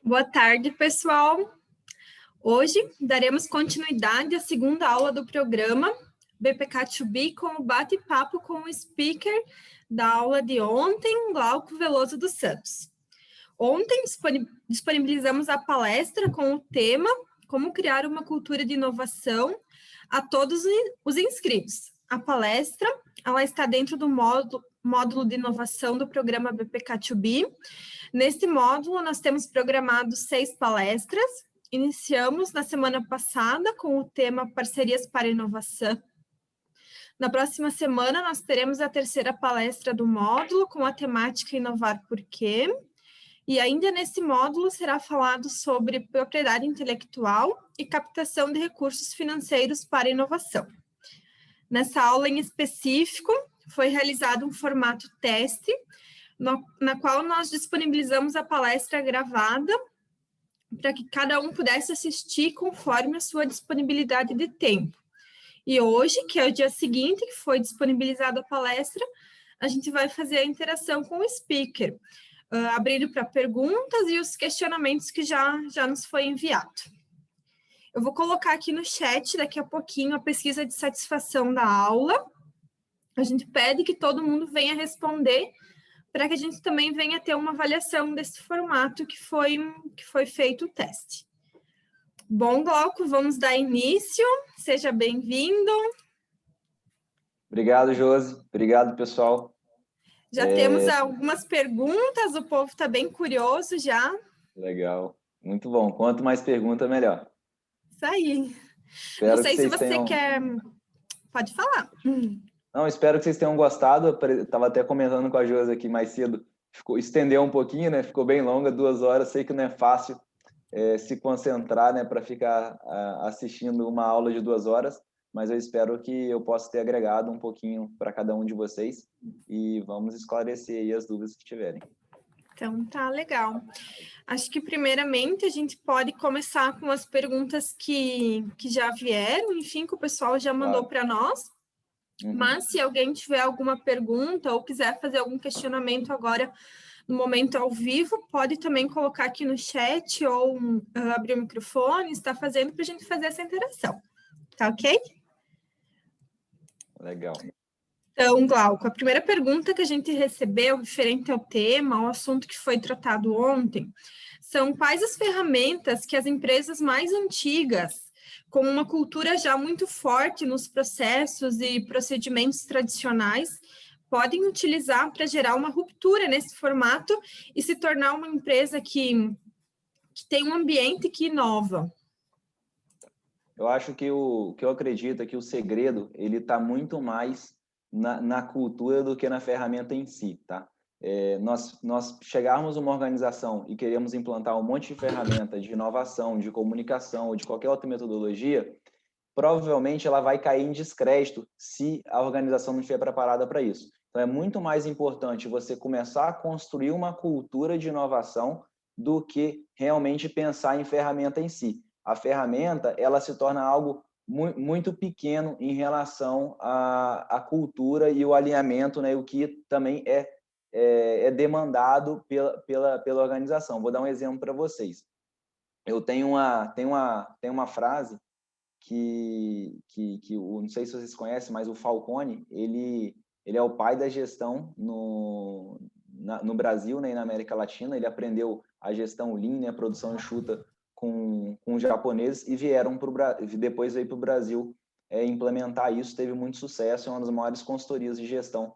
Boa tarde, pessoal. Hoje daremos continuidade à segunda aula do programa BPK2B com o bate-papo com o speaker da aula de ontem, Glauco Veloso dos Santos. Ontem disponibilizamos a palestra com o tema Como criar uma cultura de inovação a todos os inscritos. A palestra ela está dentro do módulo de inovação do programa BPK2B. Neste módulo, nós temos programado 6 palestras. Iniciamos na semana passada com o tema Parcerias para Inovação. Na próxima semana, nós teremos a terceira palestra do módulo com a temática Inovar por quê? E ainda nesse módulo será falado sobre propriedade intelectual e captação de recursos financeiros para inovação. Nessa aula em específico, foi realizado um formato teste, na qual nós disponibilizamos a palestra gravada para que cada um pudesse assistir conforme a sua disponibilidade de tempo. E hoje, que é o dia seguinte que foi disponibilizada a palestra, a gente vai fazer a interação com o speaker, abrindo para perguntas e os questionamentos que já nos foi enviado. Eu vou colocar aqui no chat daqui a pouquinho a pesquisa de satisfação da aula. A gente pede que todo mundo venha responder para que a gente também venha ter uma avaliação desse formato que foi feito o teste. Bom, Glauco, vamos dar início. Seja bem-vindo. Obrigado, Josi. Obrigado, pessoal. Já temos algumas perguntas, o povo está bem curioso já. Legal, muito bom. Quanto mais pergunta, melhor. Isso aí. Espero Não sei se você tenham... quer... Pode falar. Não, espero que vocês tenham gostado. Eu estava até comentando com a Josi aqui mais cedo. Estendeu um pouquinho, né? Ficou bem longa, 2 horas. Sei que não é fácil se concentrar, né? Para ficar assistindo uma aula de 2 horas. Mas eu espero que eu possa ter agregado um pouquinho para cada um de vocês. E vamos esclarecer aí as dúvidas que tiverem. Então, tá legal. Acho que, primeiramente, a gente pode começar com as perguntas que já vieram, enfim, que o pessoal já mandou para nós. Mas, se alguém tiver alguma pergunta ou quiser fazer algum questionamento agora, no momento ao vivo, pode também colocar aqui no chat ou abrir o microfone, está fazendo para a gente fazer essa interação. Tá ok? Legal. Então, Glauco, a primeira pergunta que a gente recebeu referente ao tema, ao assunto que foi tratado ontem, são quais as ferramentas que as empresas mais antigas, com uma cultura já muito forte nos processos e procedimentos tradicionais, podem utilizar para gerar uma ruptura nesse formato e se tornar uma empresa que tem um ambiente que inova. Eu acho que o que eu acredito é que o segredo ele está muito mais na cultura do que na ferramenta em si, tá? Nós chegarmos uma organização e queremos implantar um monte de ferramenta de inovação, de comunicação ou de qualquer outra metodologia, provavelmente ela vai cair em descrédito se a organização não estiver preparada para isso. Então, é muito mais importante você começar a construir uma cultura de inovação do que realmente pensar em ferramenta em si. A ferramenta, ela se torna algo muito pequeno em relação à cultura e o alinhamento, né, o que também é demandado pela organização. Vou dar um exemplo para vocês. Eu tenho uma frase que não sei se vocês conhecem, mas o Falcone, ele é o pai da gestão no Brasil, né, e na América Latina. Ele aprendeu a gestão Lean, né, a produção enxuta com os japoneses e depois veio para o Brasil implementar isso. Teve muito sucesso, é uma das maiores consultorias de gestão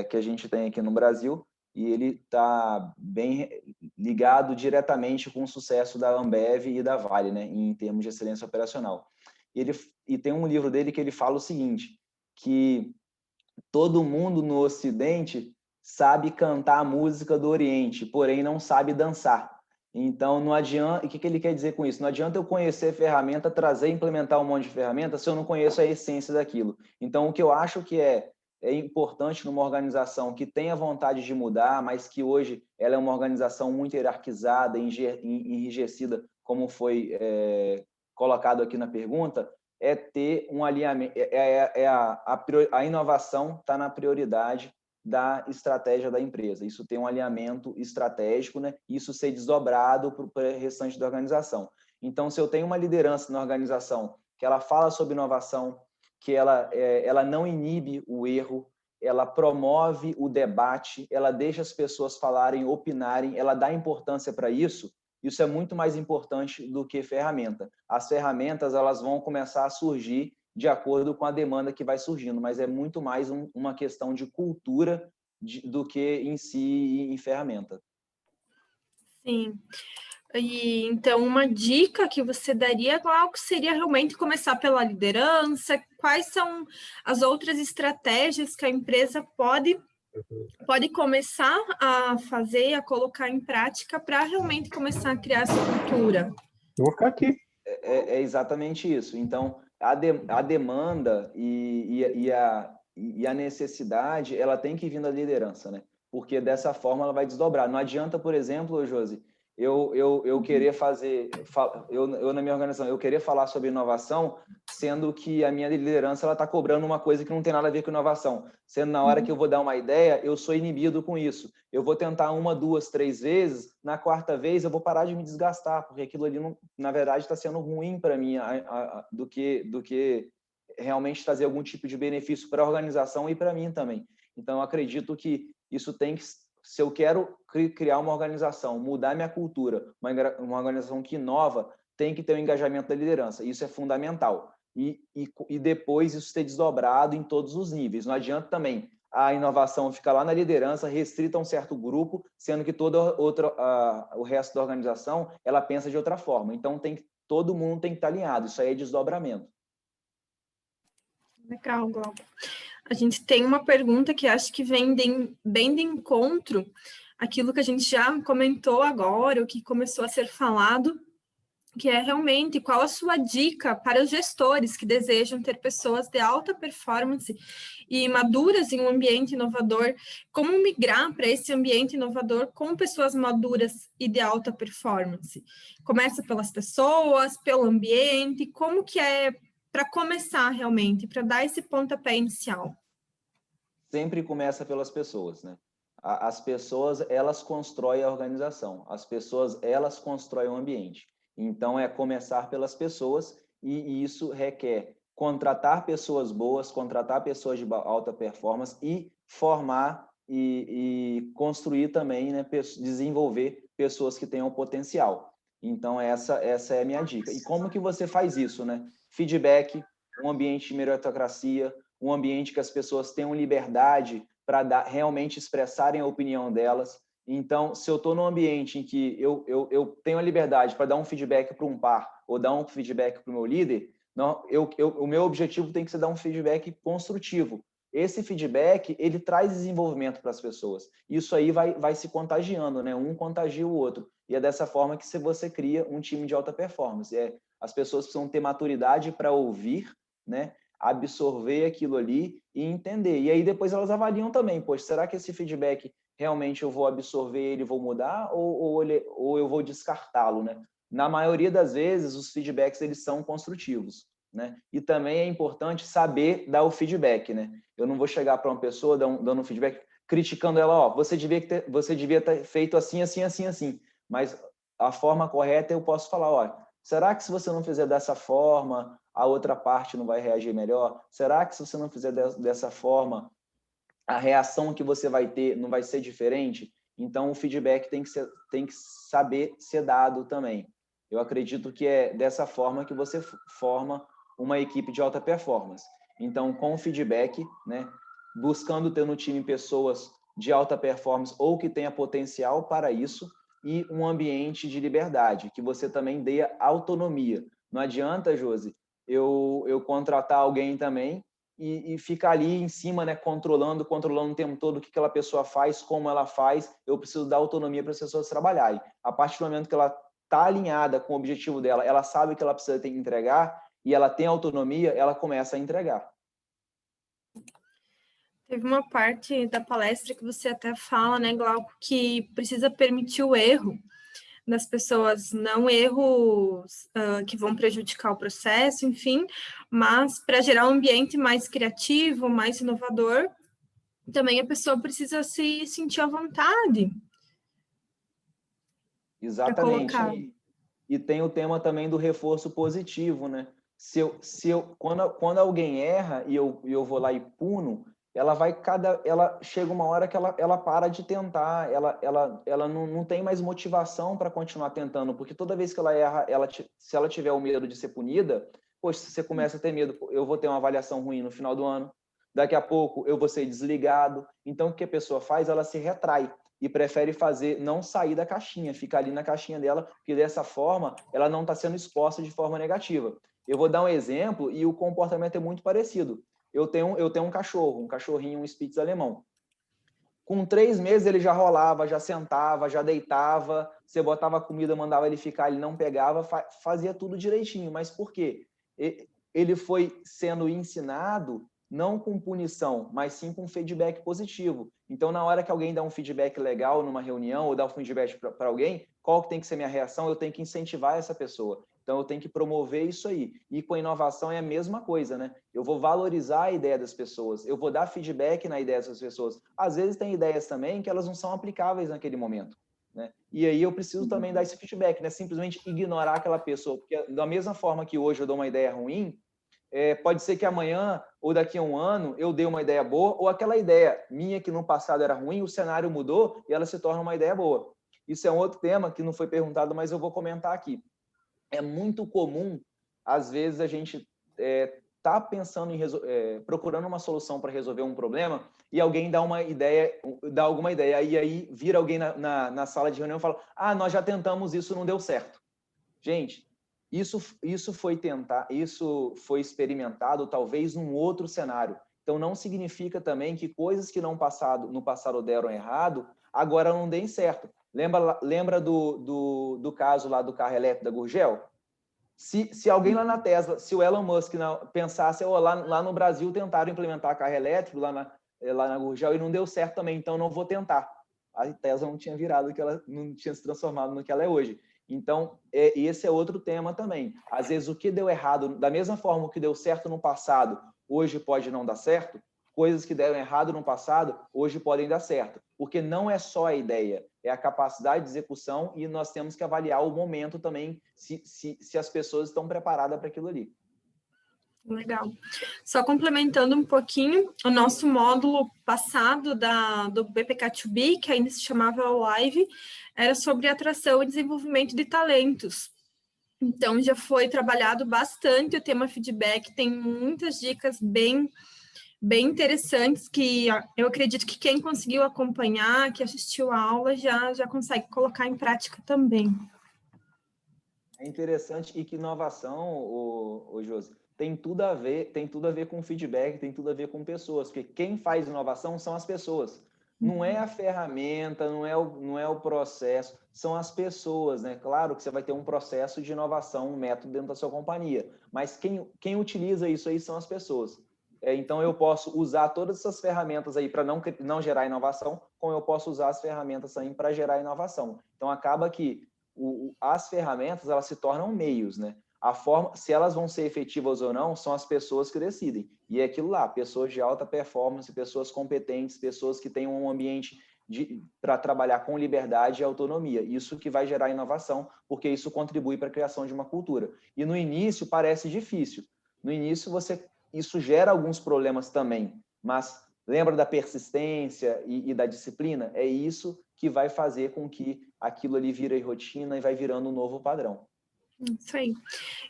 que a gente tem aqui no Brasil, e ele está bem ligado diretamente com o sucesso da Ambev e da Vale, né, em termos de excelência operacional. E tem um livro dele que ele fala o seguinte, que todo mundo no Ocidente sabe cantar a música do Oriente, porém não sabe dançar. Então, não adianta... O que ele quer dizer com isso? Não adianta eu conhecer ferramenta, trazer e implementar um monte de ferramenta se eu não conheço a essência daquilo. Então, o que eu acho que é importante numa organização que tenha vontade de mudar, mas que hoje ela é uma organização muito hierarquizada, enrijecida, como foi colocado aqui na pergunta, é ter um alinhamento, a inovação está na prioridade da estratégia da empresa. Isso tem um alinhamento estratégico, né? Isso ser desdobrado para o restante da organização. Então, se eu tenho uma liderança na organização que ela fala sobre inovação, que ela não inibe o erro, ela promove o debate, ela deixa as pessoas falarem, opinarem, ela dá importância para isso, isso é muito mais importante do que ferramenta. As ferramentas elas vão começar a surgir de acordo com a demanda que vai surgindo, mas é muito mais uma questão de cultura do que em si em ferramenta. Sim. E, então, uma dica que você daria, Glauco, seria realmente começar pela liderança. Quais são as outras estratégias que a empresa pode começar a fazer, a colocar em prática para realmente começar a criar essa cultura? Eu vou ficar aqui. É exatamente isso. Então, a demanda e a necessidade, ela tem que vir da liderança, né? Porque dessa forma ela vai desdobrar. Não adianta, por exemplo, Josi, eu querer fazer, eu na minha organização, eu querer falar sobre inovação, sendo que a minha liderança ela está cobrando uma coisa que não tem nada a ver com inovação. Sendo na hora que eu vou dar uma ideia, eu sou inibido com isso. Eu vou tentar 1, 2, 3 vezes, na quarta vez eu vou parar de me desgastar, porque aquilo ali, não, na verdade, está sendo ruim para mim do que realmente trazer algum tipo de benefício para a organização e para mim também. Então, eu acredito que isso tem que, se eu quero criar uma organização, mudar minha cultura, uma organização que inova, tem que ter o engajamento da liderança. Isso é fundamental. E depois isso ser desdobrado em todos os níveis. Não adianta também a inovação ficar lá na liderança, restrita a um certo grupo, sendo que o resto da organização ela pensa de outra forma. Então, todo mundo tem que estar alinhado. Isso aí é desdobramento. Legal, Glauco. A gente tem uma pergunta que acho que vem bem de encontro àquilo que a gente já comentou agora, o que começou a ser falado, que é realmente qual a sua dica para os gestores que desejam ter pessoas de alta performance e maduras em um ambiente inovador, como migrar para esse ambiente inovador com pessoas maduras e de alta performance? Começa pelas pessoas, pelo ambiente, como que é para começar realmente, para dar esse pontapé inicial? Sempre começa pelas pessoas, né? As pessoas, elas constroem a organização. As pessoas, elas constroem o ambiente. Então, é começar pelas pessoas e isso requer contratar pessoas boas, contratar pessoas de alta performance e formar e construir também, né, desenvolver pessoas que tenham potencial. Então, essa é a minha dica. E como que você faz isso, né? Feedback, um ambiente de meritocracia, um ambiente que as pessoas tenham liberdade para realmente expressarem a opinião delas. Então, se eu estou num ambiente em que eu tenho a liberdade para dar um feedback para um par ou dar um feedback para o meu líder, não, o meu objetivo tem que ser dar um feedback construtivo. Esse feedback, ele traz desenvolvimento para as pessoas. Isso aí vai se contagiando, né? Um contagia o outro. E é dessa forma que você cria um time de alta performance. As pessoas precisam ter maturidade para ouvir, né? Absorver aquilo ali e entender. E aí depois elas avaliam também, poxa, será que esse feedback realmente eu vou absorver ele, vou mudar ou eu vou descartá-lo, né? Na maioria das vezes, os feedbacks eles são construtivos, né? E também é importante saber dar o feedback, né? Eu não vou chegar para uma pessoa dando um feedback, criticando ela, ó, você devia ter feito assim, assim, assim, assim. Mas a forma correta eu posso falar, ó, será que se você não fizer dessa forma, a outra parte não vai reagir melhor? Será que se você não fizer dessa forma, a reação que você vai ter não vai ser diferente? Então, o feedback tem que saber ser dado também. Eu acredito que é dessa forma que você forma uma equipe de alta performance. Então, com o feedback, né, buscando ter no time pessoas de alta performance ou que tenha potencial para isso, e um ambiente de liberdade, que você também dê autonomia. Não adianta, Josi, eu contratar alguém também e ficar ali em cima, né, controlando o tempo todo o que aquela pessoa faz, como ela faz. Eu preciso dar autonomia para as pessoas trabalharem. A partir do momento que ela está alinhada com o objetivo dela, ela sabe que ela precisa ter que entregar e ela tem autonomia, ela começa a entregar. Teve uma parte da palestra que você até fala, né, Glauco, que precisa permitir o erro das pessoas, não erros que vão prejudicar o processo, enfim, mas para gerar um ambiente mais criativo, mais inovador, também a pessoa precisa se sentir à vontade para Exatamente. colocar. E tem o tema também do reforço positivo, né? Quando alguém erra e eu vou lá e puno, ela chega uma hora que ela para de tentar, ela não tem mais motivação para continuar tentando, porque toda vez que ela erra, se ela tiver o medo de ser punida, poxa, você começa a ter medo, eu vou ter uma avaliação ruim no final do ano, daqui a pouco eu vou ser desligado. Então, o que a pessoa faz? Ela se retrai e prefere não sair da caixinha, ficar ali na caixinha dela, porque dessa forma ela não está sendo exposta de forma negativa. Eu vou dar um exemplo e o comportamento é muito parecido. Eu tenho um cachorro, um cachorrinho, um Spitz alemão. Com 3 meses ele já rolava, já sentava, já deitava, você botava comida, mandava ele ficar, ele não pegava, fazia tudo direitinho. Mas por quê? Ele foi sendo ensinado não com punição, mas sim com feedback positivo. Então, na hora que alguém dá um feedback legal numa reunião ou dá um feedback para alguém, qual que tem que ser minha reação? Eu tenho que incentivar essa pessoa. Então, eu tenho que promover isso aí. E com a inovação é a mesma coisa, né? Eu vou valorizar a ideia das pessoas, eu vou dar feedback na ideia dessas pessoas. Às vezes tem ideias também que elas não são aplicáveis naquele momento, né? E aí eu preciso também dar esse feedback, né? Simplesmente ignorar aquela pessoa, porque da mesma forma que hoje eu dou uma ideia ruim, pode ser que amanhã ou daqui a um ano eu dê uma ideia boa, ou aquela ideia minha que no passado era ruim, o cenário mudou e ela se torna uma ideia boa. Isso é um outro tema que não foi perguntado, mas eu vou comentar aqui. É muito comum, às vezes, a gente tá pensando procurando uma solução para resolver um problema e alguém dá alguma ideia, e aí vira alguém na sala de reunião e fala: ah, nós já tentamos isso, não deu certo. Gente, isso foi experimentado talvez num outro cenário. Então não significa também que coisas que no passado deram errado, agora não deem certo. Lembra do caso lá do carro elétrico da Gurgel? Se alguém lá na Tesla, se o Elon Musk pensasse, lá no Brasil tentaram implementar carro elétrico lá na Gurgel e não deu certo também, então não vou tentar. A Tesla não tinha virado, não tinha se transformado no que ela é hoje. Então, esse é outro tema também. Às vezes, o que deu errado, da mesma forma que deu certo no passado, hoje pode não dar certo, coisas que deram errado no passado, hoje podem dar certo. Porque não é só a ideia, é a capacidade de execução e nós temos que avaliar o momento também, se as pessoas estão preparadas para aquilo ali. Legal. Só complementando um pouquinho, o nosso módulo passado do BPK2B, que ainda se chamava Live, era sobre atração e desenvolvimento de talentos. Então, já foi trabalhado bastante o tema feedback, tem muitas dicas bem interessantes que eu acredito que quem conseguiu acompanhar, que assistiu a aula, já consegue colocar em prática também. É interessante e que inovação, o Josi, tem tudo a ver com feedback, tem tudo a ver com pessoas, porque quem faz inovação são as pessoas. Não é a ferramenta, não é o processo, são as pessoas, né? Claro que você vai ter um processo de inovação, um método dentro da sua companhia, mas quem utiliza isso aí são as pessoas. Então, eu posso usar todas essas ferramentas aí para não gerar inovação, como eu posso usar as ferramentas aí para gerar inovação. Então, acaba que as ferramentas elas se tornam meios, né? A forma, se elas vão ser efetivas ou não, são as pessoas que decidem. E é aquilo lá, pessoas de alta performance, pessoas competentes, pessoas que têm um ambiente para trabalhar com liberdade e autonomia. Isso que vai gerar inovação, porque isso contribui para a criação de uma cultura. E no início parece difícil. No início isso gera alguns problemas também, mas lembra da persistência e da disciplina? É isso que vai fazer com que aquilo ali vire rotina e vai virando um novo padrão. Isso aí.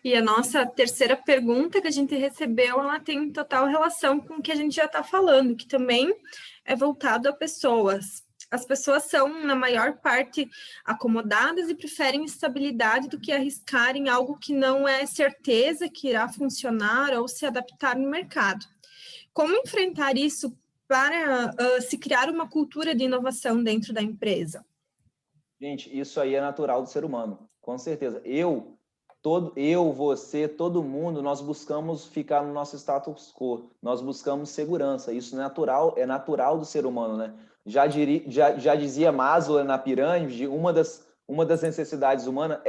E a nossa terceira pergunta que a gente recebeu, ela tem total relação com o que a gente já está falando, que também é voltado a pessoas. As pessoas são, na maior parte, acomodadas e preferem estabilidade do que arriscar em algo que não é certeza que irá funcionar ou se adaptar no mercado. Como enfrentar isso para se criar uma cultura de inovação dentro da empresa? Gente, isso aí é natural do ser humano, com certeza. Você, todo mundo, nós buscamos ficar no nosso status quo, nós buscamos segurança. Isso é natural do ser humano, né? Já dizia Maslow na pirâmide, uma das necessidades humanas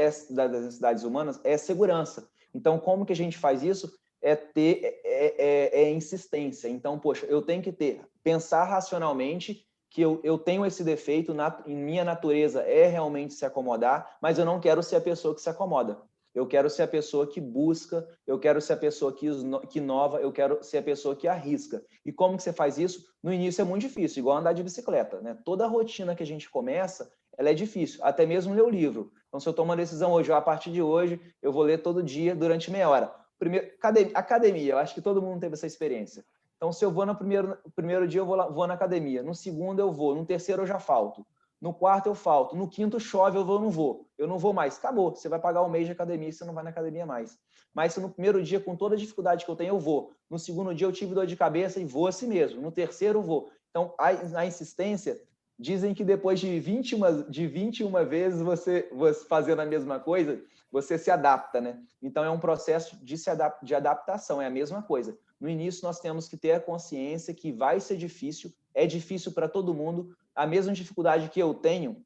é segurança. Então, como que a gente faz isso? é insistência. Então, poxa, eu tenho que pensar racionalmente que eu tenho esse defeito, em minha natureza é realmente se acomodar, mas eu não quero ser a pessoa que se acomoda. Eu quero ser a pessoa que busca, eu quero ser a pessoa que inova, eu quero ser a pessoa que arrisca. E como que você faz isso? No início é muito difícil, igual andar de bicicleta, né? Toda a rotina que a gente começa, ela é difícil, até mesmo ler o livro. Então, se eu tomo uma decisão hoje, a partir de hoje, eu vou ler todo dia durante meia hora. Primeiro, academia, eu acho que todo mundo teve essa experiência. Então, se eu vou no primeiro dia, eu vou na academia. No segundo, eu vou. No terceiro, eu já falto. No quarto, eu falto. No quinto, chove, eu não vou. Eu não vou mais. Acabou. Você vai pagar um mês de academia e você não vai na academia mais. Mas se no primeiro dia, com toda a dificuldade que eu tenho, eu vou. No segundo dia, eu tive dor de cabeça e vou assim mesmo. No terceiro, eu vou. Então, a insistência, dizem que depois de 21 vezes você fazendo a mesma coisa, você se adapta, né? Então, é um processo de adaptação, é a mesma coisa. No início, nós temos que ter a consciência que vai ser difícil, é difícil para todo mundo. A mesma dificuldade que eu tenho,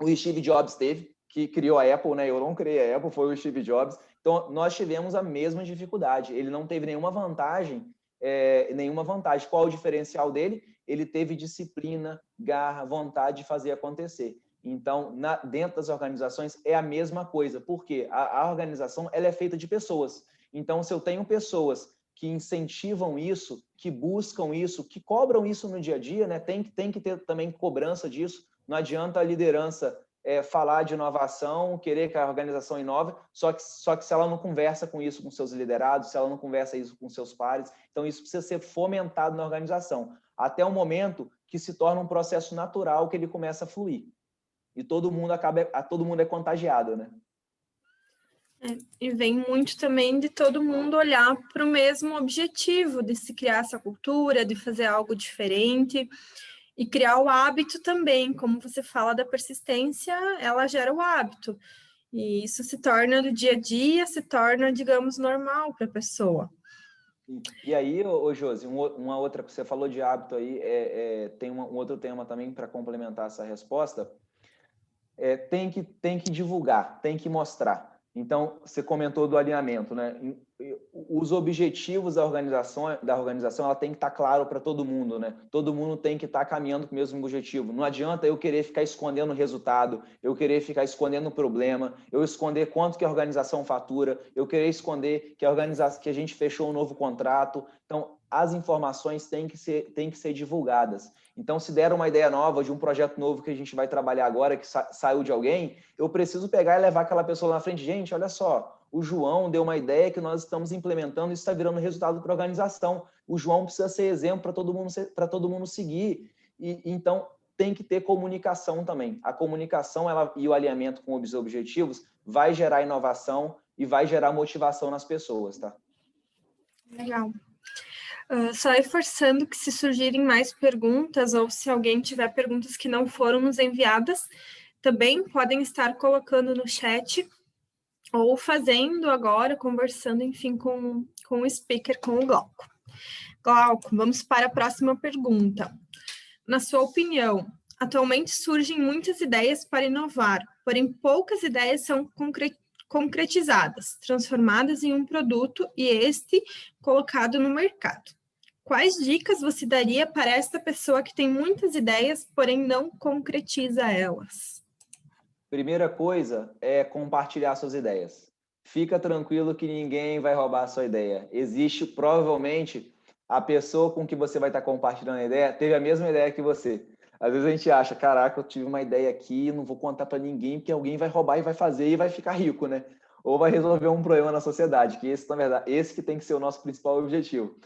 o Steve Jobs teve, que criou a Apple, né? Eu não criei a Apple, foi o Steve Jobs. Então, nós tivemos a mesma dificuldade. Ele não teve nenhuma vantagem. Qual o diferencial dele? Ele teve disciplina, garra, vontade de fazer acontecer. Então, dentro das organizações é a mesma coisa, porque a organização ela é feita de pessoas. Então, se eu tenho pessoas que incentivam isso, que buscam isso, que cobram isso no dia a dia, né? Tem que ter também cobrança disso. Não adianta a liderança falar de inovação, querer que a organização inove, só que se ela não conversa com isso com seus liderados, se ela não conversa isso com seus pares, então isso precisa ser fomentado na organização, até o momento que se torna um processo natural que ele começa a fluir. E todo mundo é contagiado, né? E vem muito também de todo mundo olhar para o mesmo objetivo, de se criar essa cultura, de fazer algo diferente e criar o hábito também. Como você fala da persistência, ela gera o hábito. E isso se torna do dia a dia, se torna, digamos, normal para a pessoa. E aí, Josi, uma outra que você falou de hábito aí, tem um outro tema também para complementar essa resposta, tem que divulgar, tem que mostrar. Então, você comentou do alinhamento, né? Os objetivos da organização ela tem que estar claro para todo mundo, né? Todo mundo tem que estar caminhando para o mesmo objetivo. Não adianta eu querer ficar escondendo o resultado, eu querer ficar escondendo o problema, eu esconder quanto que a organização fatura, eu querer esconder que a gente fechou um novo contrato. Então, as informações têm que ser divulgadas. Então, se der uma ideia nova de um projeto novo que a gente vai trabalhar agora, que saiu de alguém, eu preciso pegar e levar aquela pessoa lá na frente. Gente, olha só, o João deu uma ideia que nós estamos implementando e está virando resultado para a organização. O João precisa ser exemplo para todo mundo seguir. Então, tem que ter comunicação também. A comunicação e o alinhamento com os objetivos vai gerar inovação e vai gerar motivação nas pessoas, tá? Legal. Só reforçando que se surgirem mais perguntas ou se alguém tiver perguntas que não foram nos enviadas, também podem estar colocando no chat ou fazendo agora, conversando, enfim, com o speaker, com o Glauco. Glauco, vamos para a próxima pergunta. Na sua opinião, atualmente surgem muitas ideias para inovar, porém poucas ideias são concretizadas, transformadas em um produto e este colocado no mercado. Quais dicas você daria para esta pessoa que tem muitas ideias, porém não concretiza elas? Primeira coisa é compartilhar suas ideias. Fica tranquilo que ninguém vai roubar a sua ideia. Existe, provavelmente, a pessoa com que você vai estar compartilhando a ideia teve a mesma ideia que você. Às vezes a gente acha, caraca, eu tive uma ideia aqui, não vou contar para ninguém, porque alguém vai roubar e vai fazer e vai ficar rico, né? Ou vai resolver um problema na sociedade, que esse, na verdade, esse que tem que ser o nosso principal objetivo.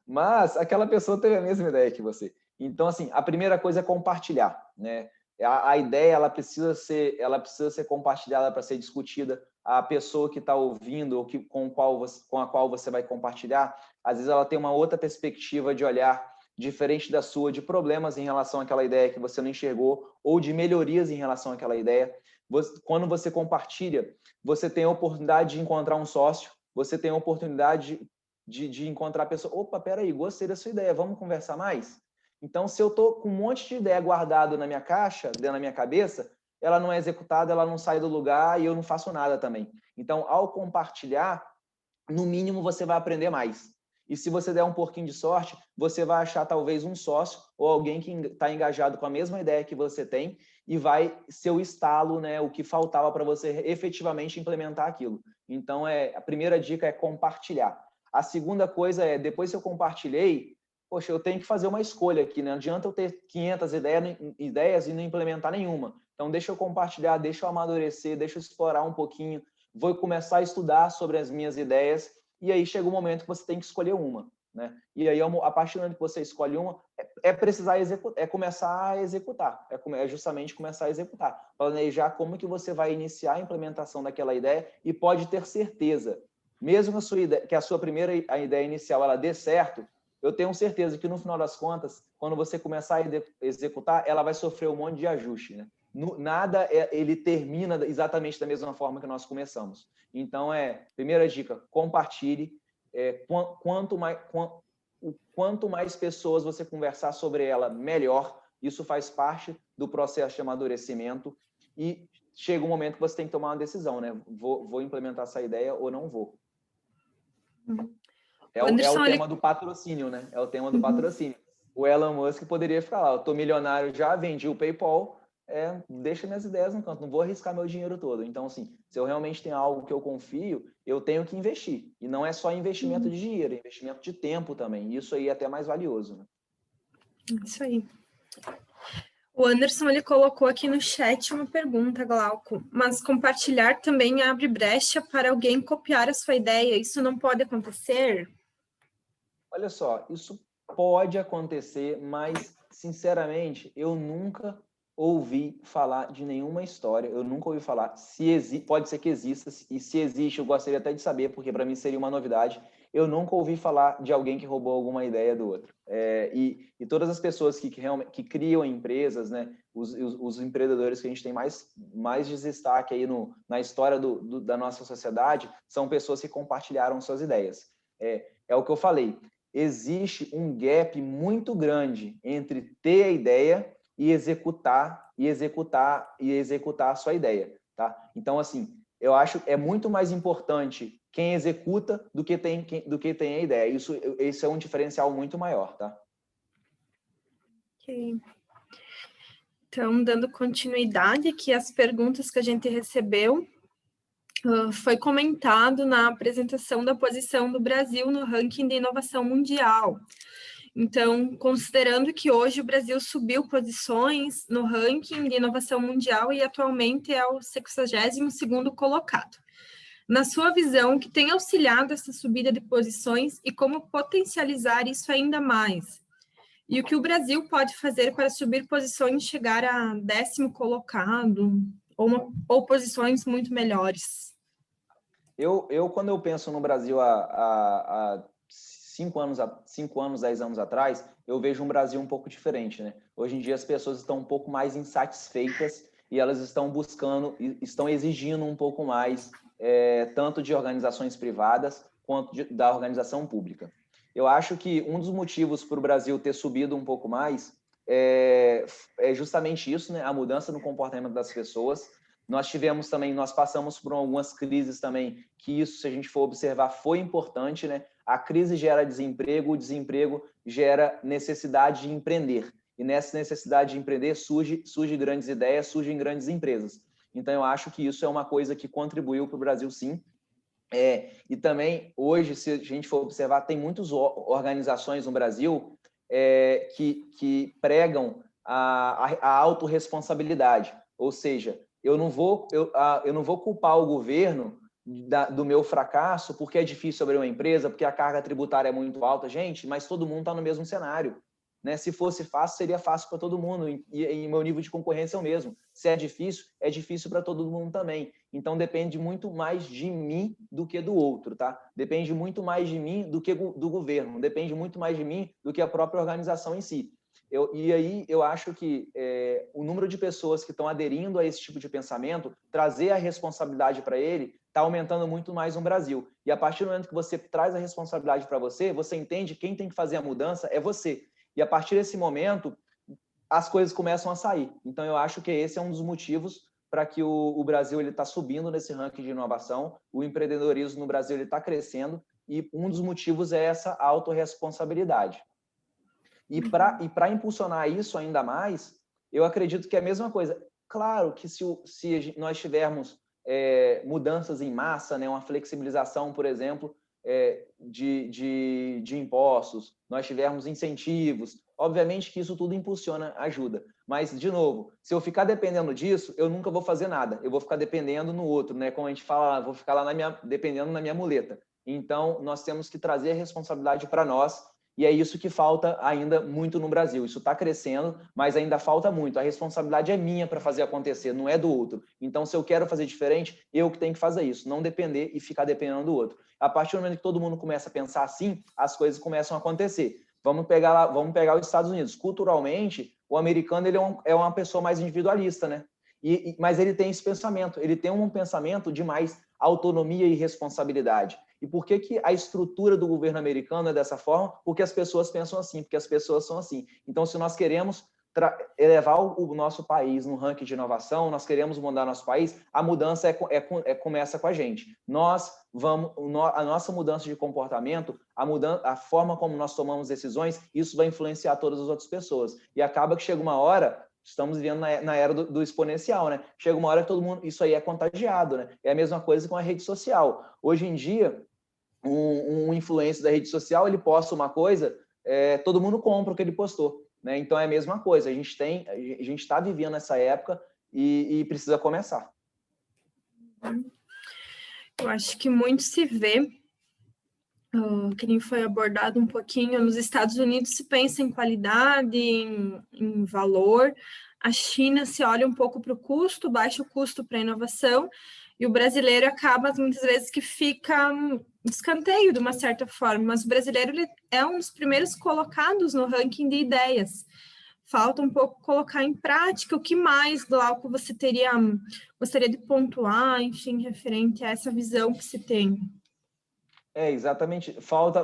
Mas aquela pessoa teve a mesma ideia que você. Então, assim, a primeira coisa é compartilhar, né? A ideia ela precisa ser compartilhada para ser discutida. A pessoa que está ouvindo ou com a qual você vai compartilhar, às vezes ela tem uma outra perspectiva de olhar diferente da sua, de problemas em relação àquela ideia que você não enxergou ou de melhorias em relação àquela ideia. Quando você compartilha, você tem a oportunidade de encontrar um sócio, você tem a oportunidade de encontrar a pessoa. Opa, peraí, gostei da sua ideia, vamos conversar mais? Então, se eu estou com um monte de ideia guardada na minha caixa, dentro da minha cabeça, ela não é executada, ela não sai do lugar e eu não faço nada também. Então, ao compartilhar, no mínimo você vai aprender mais. E se você der um pouquinho de sorte, você vai achar talvez um sócio ou alguém que está engajado com a mesma ideia que você tem e vai ser o estalo, né, o que faltava para você efetivamente implementar aquilo. Então, a primeira dica é compartilhar. A segunda coisa é, depois que eu compartilhei, poxa, eu tenho que fazer uma escolha aqui, né? Não adianta eu ter 500 ideias e não implementar nenhuma. Então, deixa eu compartilhar, deixa eu amadurecer, deixa eu explorar um pouquinho, vou começar a estudar sobre as minhas ideias, e aí chega o momento que você tem que escolher uma, né? E aí, a partir do momento que você escolhe uma, precisar executar, começar a executar, é justamente começar a executar, planejar como que você vai iniciar a implementação daquela ideia e pode ter certeza, mesmo que a sua primeira ideia inicial ela dê certo, eu tenho certeza que no final das contas, quando você começar a executar, ela vai sofrer um monte de ajuste, né? Nada ele termina exatamente da mesma forma que nós começamos. Então, primeira dica, compartilhe. Quanto mais pessoas você conversar sobre ela, melhor. Isso faz parte do processo de amadurecimento e chega um momento que você tem que tomar uma decisão, né? Vou implementar essa ideia ou não vou. É o tema do patrocínio, né? É o tema do patrocínio. O Elon Musk poderia ficar lá, eu tô milionário já, vendi o PayPal, deixa minhas ideias no canto, não vou arriscar meu dinheiro todo. Então, assim, se eu realmente tenho algo que eu confio, eu tenho que investir. E não é só investimento de dinheiro, é investimento de tempo também. Isso aí é até mais valioso, né? Isso aí. O Anderson, ele colocou aqui no chat uma pergunta, Glauco, mas compartilhar também abre brecha para alguém copiar a sua ideia, isso não pode acontecer? Olha só, isso pode acontecer, mas, sinceramente, eu nunca ouvi falar de nenhuma história, eu nunca ouvi falar, pode ser que exista, e se existe, eu gostaria até de saber, porque para mim seria uma novidade, eu nunca ouvi falar de alguém que roubou alguma ideia do outro. E todas as pessoas que criam empresas, né, os empreendedores que a gente tem mais destaque aí na história da nossa sociedade, são pessoas que compartilharam suas ideias. É o que eu falei, existe um gap muito grande entre ter a ideia e executar a sua ideia, tá? Então, assim, eu acho que é muito mais importante quem executa do que tem a ideia. Isso é um diferencial muito maior, tá? Ok. Então, dando continuidade aqui às perguntas que a gente recebeu, foi comentado na apresentação da posição do Brasil no ranking de inovação mundial. Então, considerando que hoje o Brasil subiu posições no ranking de inovação mundial e atualmente é o 62º colocado. Na sua visão, o que tem auxiliado essa subida de posições e como potencializar isso ainda mais? E o que o Brasil pode fazer para subir posições e chegar a 10º colocado ou posições muito melhores? Quando eu penso no Brasil há 5 anos, 10 anos atrás, eu vejo um Brasil um pouco diferente, né? Hoje em dia as pessoas estão um pouco mais insatisfeitas e elas estão buscando, estão exigindo um pouco mais, tanto de organizações privadas quanto da organização pública. Eu acho que um dos motivos para o Brasil ter subido um pouco mais é justamente isso, né? A mudança no comportamento das pessoas. Nós passamos por algumas crises também, que isso, se a gente for observar, foi importante, né? A crise gera desemprego, o desemprego gera necessidade de empreender. E nessa necessidade de empreender surgem grandes ideias, surgem grandes empresas. Então, eu acho que isso é uma coisa que contribuiu para o Brasil, sim. E também, hoje, se a gente for observar, tem muitas organizações no Brasil que pregam a autorresponsabilidade. Ou seja, eu não vou culpar o governo do meu fracasso porque é difícil abrir uma empresa, porque a carga tributária é muito alta. Gente, mas todo mundo está no mesmo cenário. Né? Se fosse fácil, seria fácil para todo mundo. E meu nível de concorrência é o mesmo. Se é difícil para todo mundo também. Então, depende muito mais de mim do que do outro, tá? Depende muito mais de mim do que do governo. Depende muito mais de mim do que a própria organização em si. E aí eu acho que o número de pessoas que estão aderindo a esse tipo de pensamento, trazer a responsabilidade para ele, está aumentando muito mais no Brasil. E a partir do momento que você traz a responsabilidade para você, você entende que quem tem que fazer a mudança é você. E a partir desse momento, as coisas começam a sair. Então, eu acho que esse é um dos motivos para que o Brasil está subindo nesse ranking de inovação, o empreendedorismo no Brasil está crescendo, e um dos motivos é essa autorresponsabilidade. E para impulsionar isso ainda mais, eu acredito que é a mesma coisa. Claro que se nós tivermos mudanças em massa, né, uma flexibilização, por exemplo, de impostos, nós tivermos incentivos, obviamente que isso tudo impulsiona, ajuda. Mas, de novo, se eu ficar dependendo disso, eu nunca vou fazer nada. Eu vou ficar dependendo no outro, né? Como a gente fala, vou ficar lá dependendo na minha muleta. Então, nós temos que trazer a responsabilidade para nós, e é isso que falta ainda muito no Brasil. Isso está crescendo, mas ainda falta muito. A responsabilidade é minha para fazer acontecer, não é do outro. Então, se eu quero fazer diferente, eu que tenho que fazer isso, não depender e ficar dependendo do outro. A partir do momento que todo mundo começa a pensar assim, as coisas começam a acontecer. Vamos pegar os Estados Unidos. Culturalmente, o americano ele é uma pessoa mais individualista, né? Mas ele tem esse pensamento. Ele tem um pensamento de mais autonomia e responsabilidade. E por que a estrutura do governo americano é dessa forma? Porque as pessoas pensam assim, porque as pessoas são assim. Então, se nós queremos elevar o nosso país no ranking de inovação, nós queremos mudar nosso país, a mudança começa com a gente. A nossa mudança de comportamento, a forma como nós tomamos decisões, isso vai influenciar todas as outras pessoas. E acaba que chega uma hora, estamos vivendo na era do exponencial, né? Chega uma hora que todo mundo, isso aí é contagiado, né? É a mesma coisa com a rede social. Hoje em dia, um influencer da rede social, ele posta uma coisa, todo mundo compra o que ele postou, né? Então é a mesma coisa. A gente está vivendo essa época e precisa começar. Eu acho que muito se vê, que nem foi abordado um pouquinho, nos Estados Unidos se pensa em qualidade, em valor. A China se olha um pouco para o custo, baixo custo para a inovação, e o brasileiro acaba, muitas vezes, que fica escanteio de uma certa forma, mas o brasileiro ele é um dos primeiros colocados no ranking de ideias. Falta um pouco colocar em prática. O que mais, Glauco, você gostaria de pontuar, enfim, referente a essa visão que se tem? Exatamente. Falta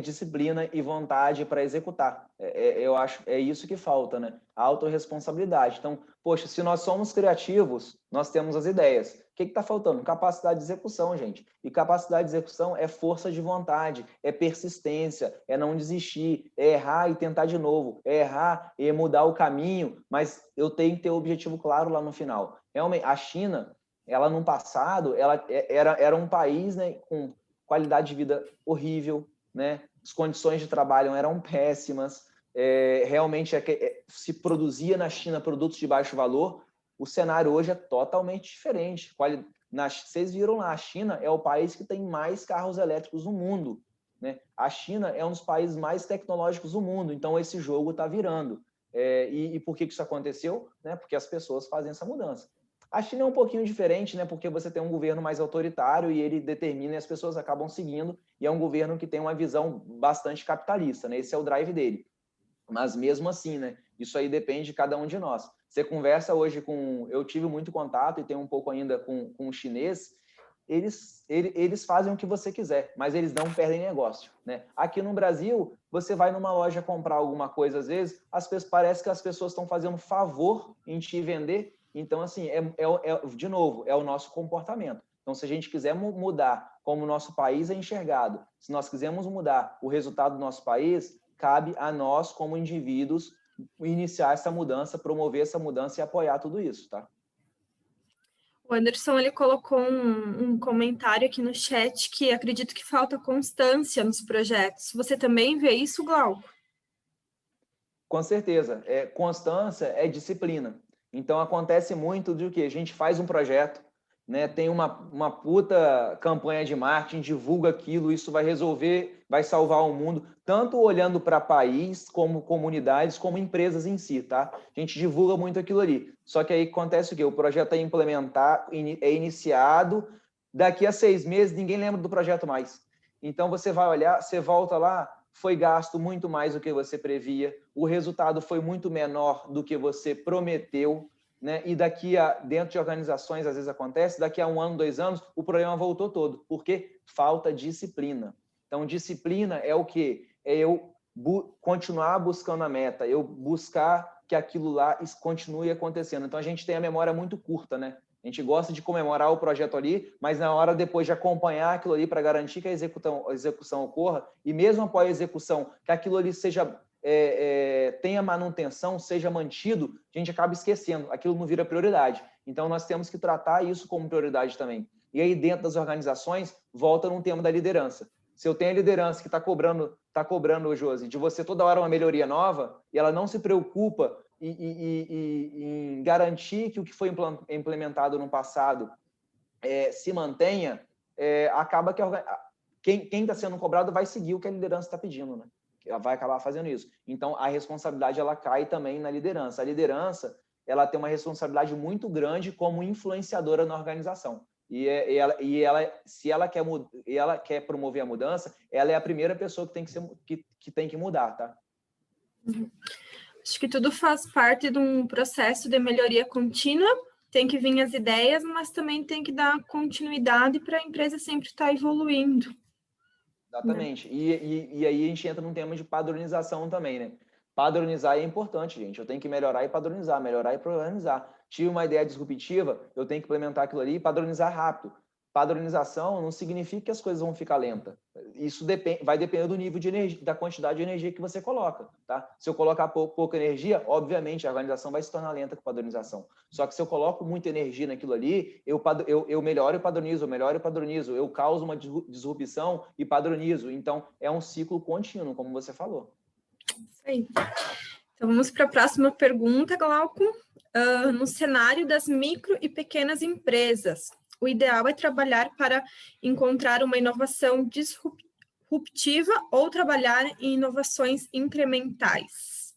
disciplina e vontade para executar. Eu acho é isso que falta, né? A autorresponsabilidade. Então, poxa, se nós somos criativos, nós temos as ideias. O que está faltando? Capacidade de execução, gente. E capacidade de execução é força de vontade, é persistência, é não desistir, é errar e tentar de novo, é errar e mudar o caminho, mas eu tenho que ter o objetivo claro lá no final. Realmente, a China, ela no passado, ela era um país, né, com qualidade de vida horrível, né? As condições de trabalho eram péssimas, realmente se produzia na China produtos de baixo valor. O cenário hoje é totalmente diferente. Vocês viram lá, a China é o país que tem mais carros elétricos no mundo, né? A China é um dos países mais tecnológicos do mundo, então esse jogo está virando. E por que isso aconteceu? Né? Porque as pessoas fazem essa mudança. A China é um pouquinho diferente, né? Porque você tem um governo mais autoritário e ele determina e as pessoas acabam seguindo, e é um governo que tem uma visão bastante capitalista, né? Esse é o drive dele. Mas mesmo assim, né? Isso aí depende de cada um de nós. Você conversa hoje eu tive muito contato e tenho um pouco ainda com o chinês, eles fazem o que você quiser, mas eles não perdem negócio, né? Aqui no Brasil, você vai numa loja comprar alguma coisa, às vezes, parece que as pessoas estão fazendo favor em te vender. Então, assim, de novo, é o nosso comportamento. Então, se a gente quiser mudar como o nosso país é enxergado, se nós quisermos mudar o resultado do nosso país, cabe a nós, como indivíduos, iniciar essa mudança, promover essa mudança e apoiar tudo isso, tá? O Anderson, ele colocou um comentário aqui no chat que acredito que falta constância nos projetos. Você também vê isso, Glauco? Com certeza. Constância é disciplina. Então, acontece muito de que a gente faz um projeto, né, tem uma puta campanha de marketing, divulga aquilo, isso vai resolver, vai salvar o mundo, tanto olhando para país, como comunidades, como empresas em si, tá? A gente divulga muito aquilo ali. Só que aí acontece o quê? O projeto é iniciado, daqui a 6 meses ninguém lembra do projeto mais. Então, você vai olhar, você volta lá, foi gasto muito mais do que você previa, o resultado foi muito menor do que você prometeu, né? E dentro de organizações, às vezes acontece, daqui a 1 ano, 2 anos, o problema voltou todo. Por quê? Falta disciplina. Então, disciplina é o quê? É eu continuar buscando a meta, eu buscar que aquilo lá continue acontecendo. Então, a gente tem a memória muito curta, né? A gente gosta de comemorar o projeto ali, mas na hora depois de acompanhar aquilo ali para garantir que a execução ocorra, e mesmo após a execução, que aquilo ali seja tenha manutenção, seja mantido, a gente acaba esquecendo, aquilo não vira prioridade. Então, nós temos que tratar isso como prioridade também. E aí, dentro das organizações, volta num tema da liderança. Se eu tenho a liderança que está cobrando, Josi, de você toda hora uma melhoria nova, e ela não se preocupa em garantir que o que foi implementado no passado se mantenha, acaba que quem está sendo cobrado vai seguir o que a liderança está pedindo, né? Ela vai acabar fazendo isso. Então, a responsabilidade ela cai também na liderança. A liderança ela tem uma responsabilidade muito grande como influenciadora na organização. Se ela quer promover a mudança, ela é a primeira pessoa que tem que mudar, tá? Acho que tudo faz parte de um processo de melhoria contínua. Tem que vir as ideias, mas também tem que dar continuidade para a empresa sempre estar evoluindo. Exatamente. E aí a gente entra num tema de padronização também, né? Padronizar é importante, gente. Eu tenho que melhorar e padronizar, melhorar e padronizar. Tive uma ideia disruptiva, eu tenho que implementar aquilo ali e padronizar rápido. Padronização não significa que as coisas vão ficar lentas. Isso vai depender do nível de energia, da quantidade de energia que você coloca, tá? Se eu colocar pouca energia, obviamente a organização vai se tornar lenta com padronização. Só que se eu coloco muita energia naquilo ali, eu melhoro e padronizo, eu melhoro e padronizo, eu causo uma disrupção e padronizo. Então, é um ciclo contínuo, como você falou. Isso aí. Então, vamos para a próxima pergunta, Glauco. No cenário das micro e pequenas empresas, o ideal é trabalhar para encontrar uma inovação disruptiva ou trabalhar em inovações incrementais?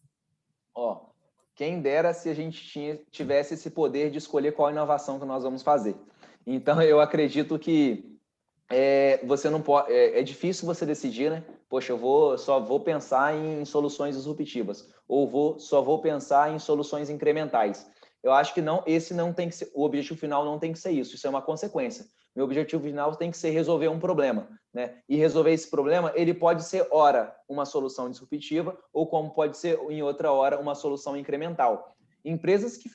Quem dera se a gente tivesse esse poder de escolher qual inovação que nós vamos fazer. Então, eu acredito que você não pode, é difícil você decidir, né? Poxa, só vou pensar em soluções disruptivas, ou só vou pensar em soluções incrementais. Eu acho que esse não tem que ser, o objetivo final não tem que ser isso é uma consequência. Meu objetivo final tem que ser resolver um problema, né? E resolver esse problema, ele pode ser, ora, uma solução disruptiva, ou como pode ser, em outra hora, uma solução incremental. Empresas que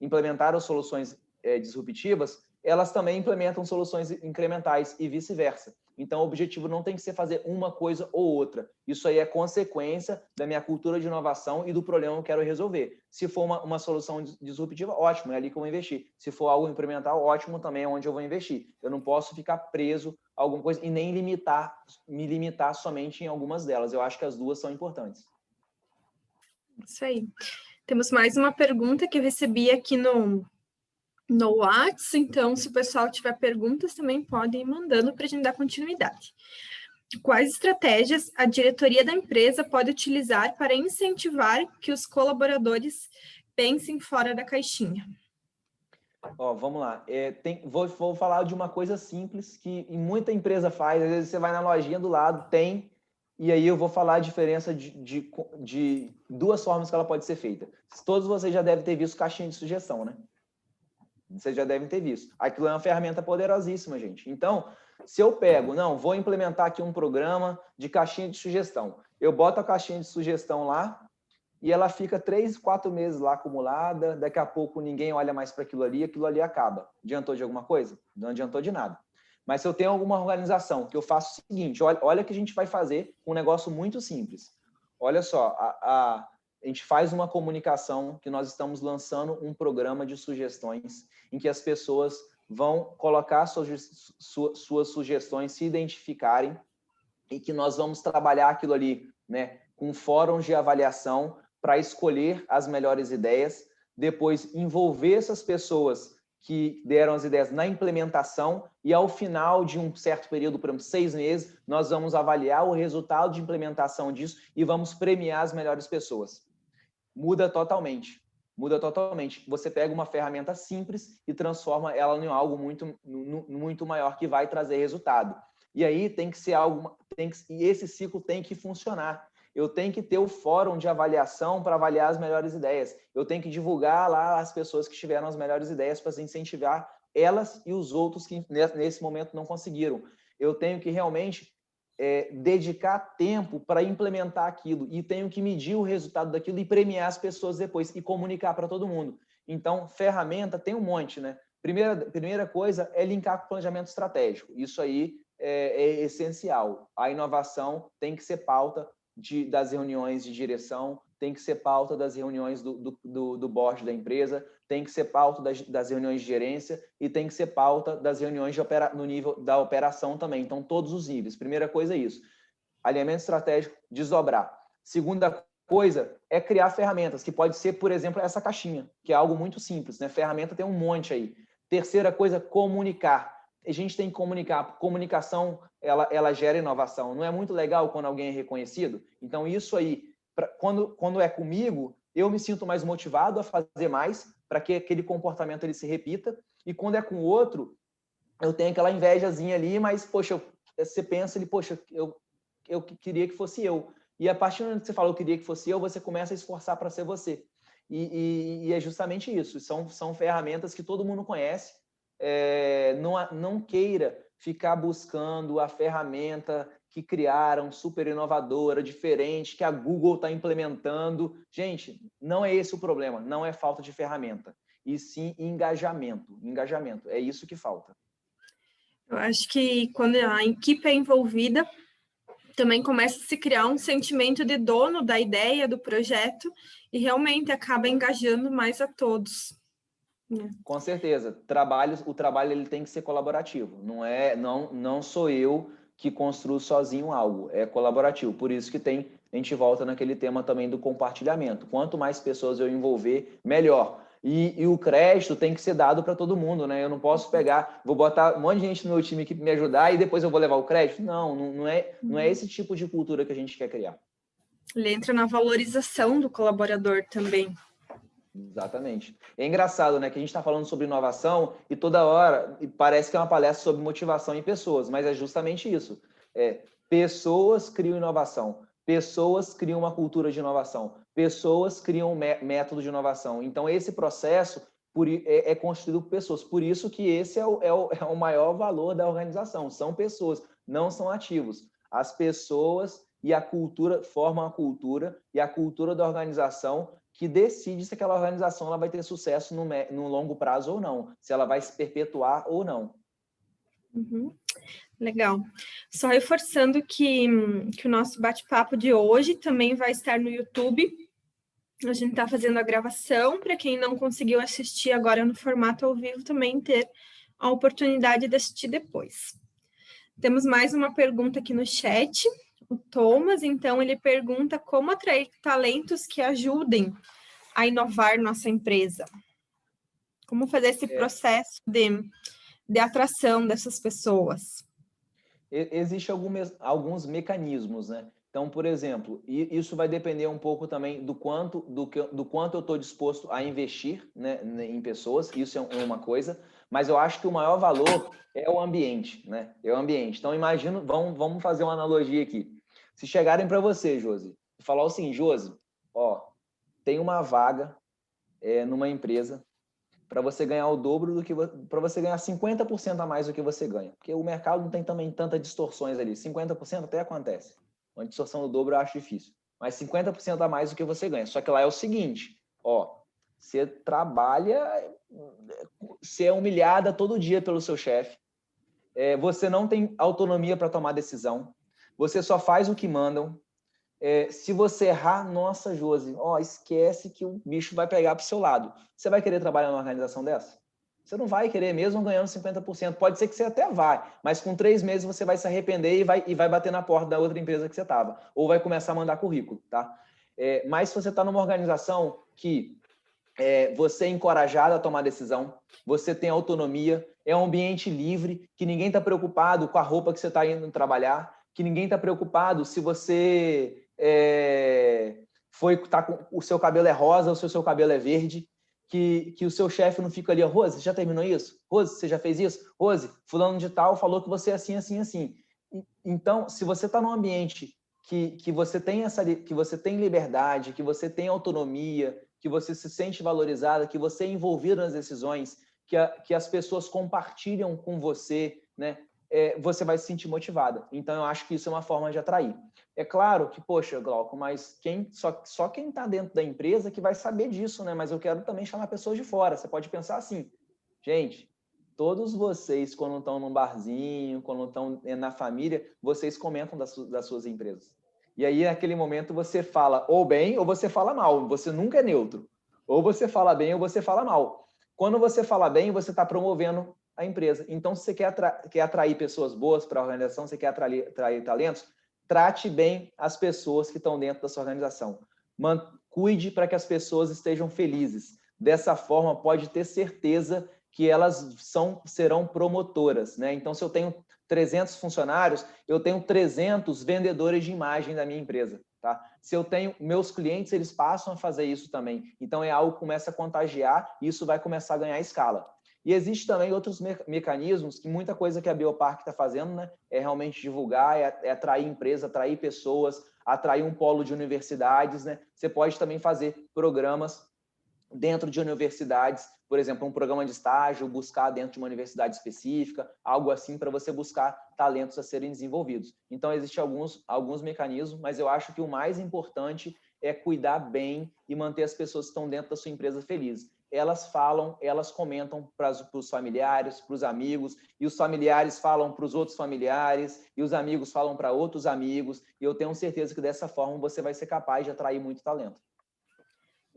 implementaram soluções disruptivas, elas também implementam soluções incrementais e vice-versa. Então, o objetivo não tem que ser fazer uma coisa ou outra. Isso aí é consequência da minha cultura de inovação e do problema que eu quero resolver. Se for uma solução disruptiva, ótimo, é ali que eu vou investir. Se for algo incremental, ótimo, também é onde eu vou investir. Eu não posso ficar preso a alguma coisa e nem me limitar somente em algumas delas. Eu acho que as duas são importantes. Isso aí. Temos mais uma pergunta que eu recebi aqui no WhatsApp, então, se o pessoal tiver perguntas, também podem ir mandando para a gente dar continuidade. Quais estratégias a diretoria da empresa pode utilizar para incentivar que os colaboradores pensem fora da caixinha? Vamos lá. Vou falar de uma coisa simples que muita empresa faz. Às vezes você vai na lojinha do lado, tem, e aí eu vou falar a diferença de duas formas que ela pode ser feita. Todos vocês já devem ter visto caixinha de sugestão, né? Vocês já devem ter visto. Aquilo é uma ferramenta poderosíssima, gente. Então, se eu vou implementar aqui um programa de caixinha de sugestão. Eu boto a caixinha de sugestão lá e ela fica 3, 4 meses lá acumulada. Daqui a pouco ninguém olha mais para aquilo ali acaba. Adiantou de alguma coisa? Não adiantou de nada. Mas se eu tenho alguma organização que eu faço o seguinte, olha o que a gente vai fazer com um negócio muito simples. Olha só, a gente faz uma comunicação que nós estamos lançando um programa de sugestões em que as pessoas vão colocar suas sugestões, se identificarem e que nós vamos trabalhar aquilo ali, né, com fóruns de avaliação para escolher as melhores ideias, depois envolver essas pessoas que deram as ideias na implementação e ao final de um certo período, por exemplo, 6 meses, nós vamos avaliar o resultado de implementação disso e vamos premiar as melhores pessoas. Muda totalmente. Você pega uma ferramenta simples e transforma ela em algo muito maior que vai trazer resultado. E aí tem que ser e esse ciclo tem que funcionar. Eu tenho que ter o fórum de avaliação para avaliar as melhores ideias. Eu tenho que divulgar lá as pessoas que tiveram as melhores ideias para incentivar elas e os outros que nesse momento não conseguiram. Eu tenho que realmente dedicar tempo para implementar aquilo e tenho que medir o resultado daquilo e premiar as pessoas depois e comunicar para todo mundo. Então, ferramenta tem um monte, né? Primeira coisa é linkar com o planejamento estratégico. Isso aí é essencial. A inovação tem que ser pauta das reuniões de direção, tem que ser pauta das reuniões do board da empresa, tem que ser pauta das reuniões de gerência e tem que ser pauta das reuniões no nível da operação também. Então, todos os níveis. Primeira coisa é isso. Alinhamento estratégico, desdobrar. Segunda coisa é criar ferramentas, que pode ser, por exemplo, essa caixinha, que é algo muito simples, né? Ferramenta tem um monte aí. Terceira coisa, comunicar. A gente tem que comunicar. Comunicação, ela gera inovação. Não é muito legal quando alguém é reconhecido? Então, isso aí, quando é comigo, eu me sinto mais motivado a fazer mais para que aquele comportamento ele se repita. E quando é com o outro, eu tenho aquela invejazinha ali, mas, poxa, você pensa ali, poxa, eu queria que fosse eu. E a partir do momento que você fala, eu queria que fosse eu, você começa a esforçar para ser você. E é justamente isso. São ferramentas que todo mundo conhece. Não queira ficar buscando a ferramenta que criaram, super inovadora, diferente, que a Google está implementando. Gente, não é esse o problema. Não é falta de ferramenta. E sim engajamento. Engajamento. É isso que falta. Eu acho que quando a equipe é envolvida, também começa a se criar um sentimento de dono da ideia, do projeto, e realmente acaba engajando mais a todos. Com certeza. O trabalho ele tem que ser colaborativo. Não sou eu que construo sozinho algo. É colaborativo. Por isso que a gente volta naquele tema também do compartilhamento. Quanto mais pessoas eu envolver, melhor. E o crédito tem que ser dado para todo mundo, né? Eu não posso vou botar um monte de gente no meu time aqui para me ajudar e depois eu vou levar o crédito. Não é esse tipo de cultura que a gente quer criar. Ele entra na valorização do colaborador também. Exatamente. É engraçado, né, que a gente está falando sobre inovação e toda hora parece que é uma palestra sobre motivação em pessoas, mas é justamente isso. Pessoas criam inovação, pessoas criam uma cultura de inovação, pessoas criam método de inovação. Então, esse processo é construído por pessoas. Por isso que esse é o maior valor da organização. São pessoas, não são ativos. As pessoas e a cultura formam a cultura e a cultura da organização que decide se aquela organização ela vai ter sucesso no longo prazo ou não, se ela vai se perpetuar ou não. Uhum. Legal. Só reforçando que o nosso bate-papo de hoje também vai estar no YouTube. A gente está fazendo a gravação, para quem não conseguiu assistir agora no formato ao vivo, também ter a oportunidade de assistir depois. Temos mais uma pergunta aqui no chat. O Thomas, então, ele pergunta como atrair talentos que ajudem a inovar nossa empresa. Como fazer esse processo de atração dessas pessoas? Existem alguns mecanismos, né? Então, por exemplo, isso vai depender um pouco também do quanto eu estou disposto a investir, né, em pessoas, isso é uma coisa, mas eu acho que o maior valor é o ambiente, né? É o ambiente. Então, vamos fazer uma analogia aqui. Se chegarem para você, Josi, e falar assim, Josi, tem uma vaga numa empresa para você ganhar o dobro para você ganhar 50% a mais do que você ganha. Porque o mercado não tem também tantas distorções ali. 50% até acontece. Uma distorção do dobro eu acho difícil. Mas 50% a mais do que você ganha. Só que lá é o seguinte, você trabalha, você é humilhada todo dia pelo seu chefe, você não tem autonomia para tomar decisão, você só faz o que mandam. Se você errar, nossa, Josi, esquece que o bicho vai pegar para o seu lado. Você vai querer trabalhar numa organização dessa? Você não vai querer, mesmo ganhando 50%. Pode ser que você até vai, mas com 3 meses você vai se arrepender e vai bater na porta da outra empresa que você estava. Ou vai começar a mandar currículo, tá? Mas se você está numa organização que você é encorajado a tomar decisão, você tem autonomia, é um ambiente livre, que ninguém está preocupado com a roupa que você está indo trabalhar, que ninguém está preocupado se você tá com o seu cabelo é rosa ou se o seu cabelo é verde, que o seu chefe não fica ali, Rose, já terminou isso? Rose, você já fez isso? Rose, fulano de tal falou que você é assim, assim, assim. Então, se você está num ambiente que você tem liberdade, que você tem autonomia, que você se sente valorizada, que você é envolvido nas decisões, que as pessoas compartilham com você, né, você vai se sentir motivada. Então, eu acho que isso é uma forma de atrair. É claro que, poxa, Glauco, mas só quem está dentro da empresa que vai saber disso, né? Mas eu quero também chamar pessoas de fora. Você pode pensar assim, gente, todos vocês, quando estão num barzinho, quando estão na família, vocês comentam das suas empresas. E aí, naquele momento, você fala ou bem ou você fala mal. Você nunca é neutro. Ou você fala bem ou você fala mal. Quando você fala bem, você está promovendo a empresa. Então, se você quer atrair pessoas boas para a organização, você quer atrair talentos, trate bem as pessoas que estão dentro da sua organização. Cuide para que as pessoas estejam felizes. Dessa forma, pode ter certeza que elas serão promotoras, né? Então, se eu tenho 300 funcionários, eu tenho 300 vendedores de imagem da minha empresa, tá? Se eu tenho meus clientes, eles passam a fazer isso também. Então, é algo que começa a contagiar e isso vai começar a ganhar escala. E existe também outros mecanismos que muita coisa que a Biopark está fazendo, né, é realmente divulgar, é atrair empresa, atrair pessoas, atrair um polo de universidades, né? Você pode também fazer programas dentro de universidades, por exemplo, um programa de estágio, buscar dentro de uma universidade específica, algo assim para você buscar talentos a serem desenvolvidos. Então, existem alguns mecanismos, mas eu acho que o mais importante é cuidar bem e manter as pessoas que estão dentro da sua empresa felizes. Elas falam, elas comentam para os familiares, para os amigos, e os familiares falam para os outros familiares, e os amigos falam para outros amigos, e eu tenho certeza que dessa forma você vai ser capaz de atrair muito talento.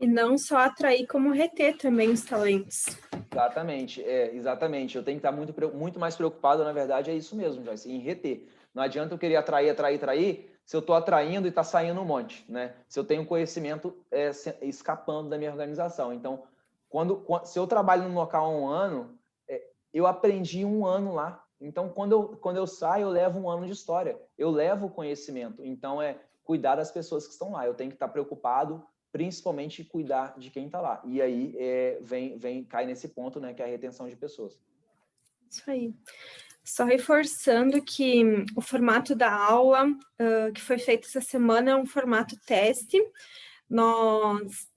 E não só atrair, como reter também os talentos. Exatamente, exatamente. Eu tenho que estar muito mais preocupado, na verdade, é isso mesmo, Joyce, em reter. Não adianta eu querer atrair, se eu estou atraindo e está saindo um monte, né? Se eu tenho conhecimento escapando da minha organização. Então, se eu trabalho num local há um ano, eu aprendi um ano lá. Então, quando eu saio, eu levo um ano de história. Eu levo o conhecimento. Então, cuidar das pessoas que estão lá. Eu tenho que estar preocupado, principalmente cuidar de quem está lá. E aí cai nesse ponto, né, que é a retenção de pessoas. Isso aí. Só reforçando que o formato da aula que foi feito essa semana é um formato teste. Nós